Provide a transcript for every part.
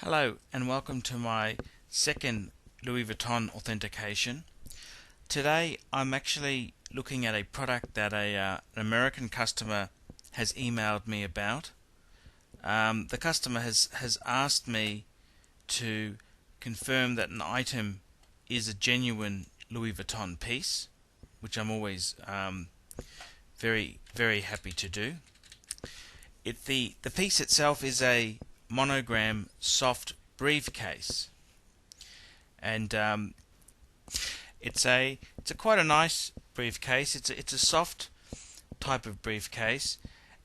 Hello and welcome to my second Louis Vuitton authentication. Today I'm actually looking at a product that an American customer has emailed me about. The customer has asked me to confirm that an item is a genuine Louis Vuitton piece, which I'm always very happy to do. The piece itself is a monogram soft briefcase, and it's a quite a nice briefcase. It's a soft type of briefcase,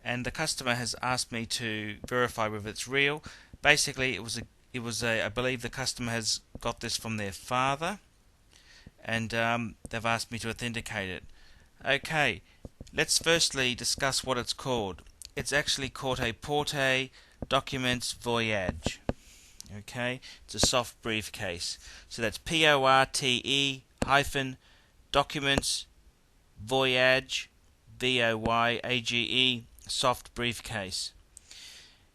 and the customer has asked me to verify whether it's real. Basically, I believe the customer has got this from their father, and they've asked me to authenticate it. Okay, let's firstly discuss what it's called. It's actually called a Porte Documents Voyage. Okay, it's a soft briefcase. So that's PORTE hyphen Documents Voyage, VOYAGE, soft briefcase.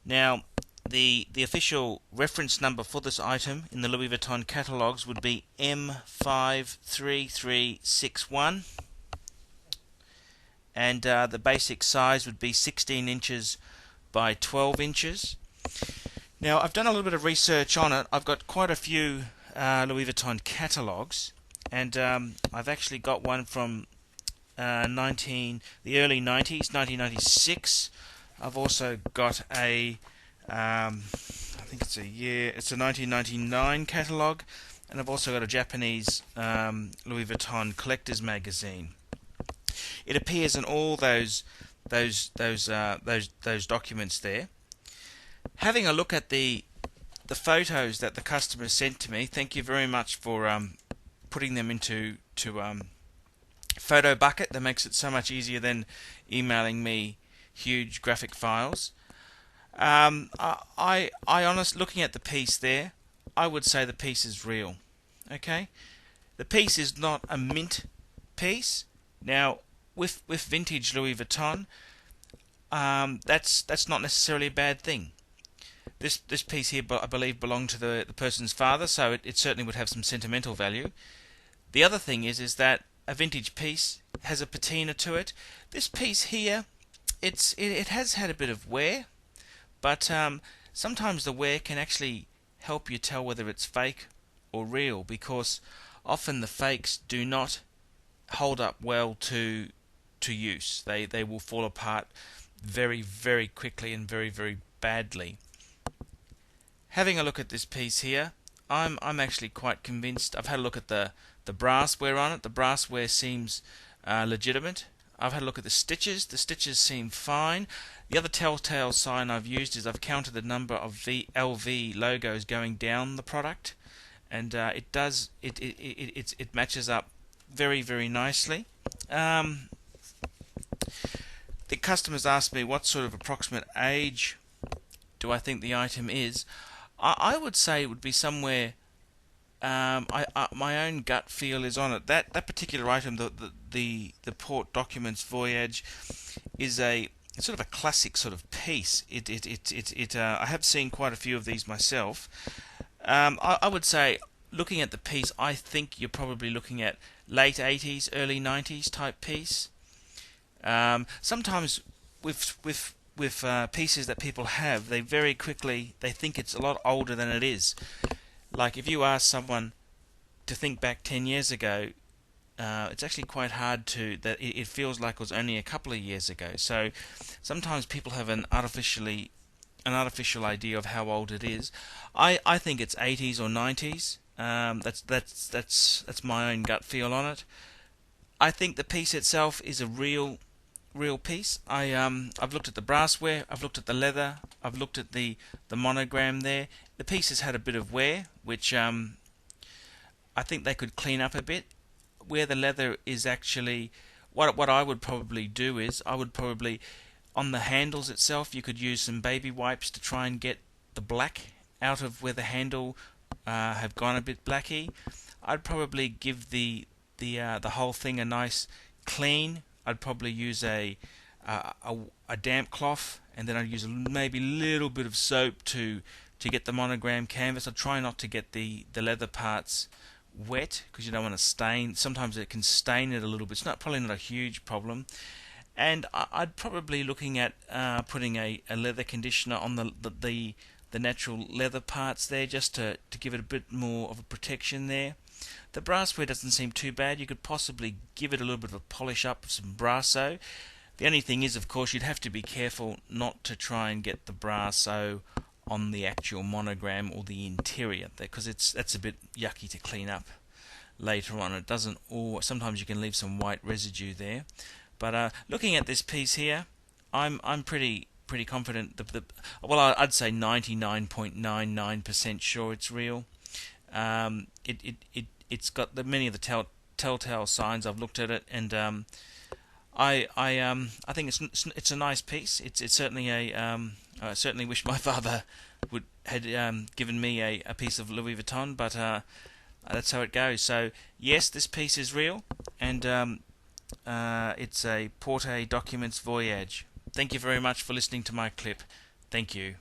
Now, the official reference number for this item in the Louis Vuitton catalogues would be M53361, and the basic size would be 16 inches by 12 inches. Now, I've done a little bit of research on it. I've got quite a few Louis Vuitton catalogues, and I've actually got one from the early 90s, 1996. I've also got I think it's a 1999 catalogue, and I've also got a Japanese Louis Vuitton collector's magazine. It appears in all those documents there. Having a look at the photos that the customer sent to me, thank you very much for putting them into Photo Bucket. That makes it so much easier than emailing me huge graphic files. I honestly, looking at the piece there, I would say the piece is real. Okay, the piece is not a mint piece. Now, with vintage Louis Vuitton, that's not necessarily a bad thing. This piece here, I believe, belonged to the person's father, so it certainly would have some sentimental value. The other thing is that a vintage piece has a patina to it. This piece here, it has had a bit of wear, but sometimes the wear can actually help you tell whether it's fake or real, because often the fakes do not hold up well to use. They will fall apart very quickly and very badly. Having a look at this piece here, I'm actually quite convinced. I've had a look at the brassware on it. The brassware seems legitimate. I've had a look at the stitches. The stitches seem fine. The other telltale sign I've used is I've counted the number of LV logos going down the product, and it matches up very nicely. The customers asked me what sort of approximate age do I think the item is. I would say it would be somewhere. My own gut feel is on it. That particular item, the Porte Documents Voyage, is it's sort of a classic sort of piece. I have seen quite a few of these myself. I would say, looking at the piece, I think you're probably looking at late 80s, early 90s type piece. Sometimes with pieces that people have, they very quickly think it's a lot older than it is. Like if you ask someone to think back 10 years ago, it's actually quite hard that it feels like it was only a couple of years ago. So sometimes people have an artificial idea of how old it is. I think it's 80s or 90s. That's my own gut feel on it. I think the piece itself is a real piece. I've looked at the brassware, I've looked at the leather, I've looked at the monogram there. The piece has had a bit of wear, which I think they could clean up a bit. Where the leather is actually, what I would probably do is, on the handles itself, you could use some baby wipes to try and get the black out of where the handle have gone a bit blacky. I'd probably give the whole thing a nice clean. I'd probably use a damp cloth, and then I'd use maybe a little bit of soap to to get the monogram canvas. I try not to get the leather parts wet because you don't want to stain. Sometimes it can stain it a little bit. It's probably not a huge problem. And I'd probably looking at putting a leather conditioner on the natural leather parts there, just to give it a bit more of a protection there. The brassware doesn't seem too bad. You could possibly give it a little bit of a polish up with some Brasso. The only thing is, of course, you'd have to be careful not to try and get the Brasso on the actual monogram or the interior, because that's a bit yucky to clean up later on. It doesn't all. Sometimes you can leave some white residue there. But looking at this piece here, I'm pretty confident. Well, I'd say 99.99% sure it's real. It's got many of the telltale signs. I've looked at it, and I think it's a nice piece. It's certainly I certainly wish my father had given me a piece of Louis Vuitton, but that's how it goes. So yes, this piece is real, and it's a Porte Documents Voyage. Thank you very much for listening to my clip. Thank you.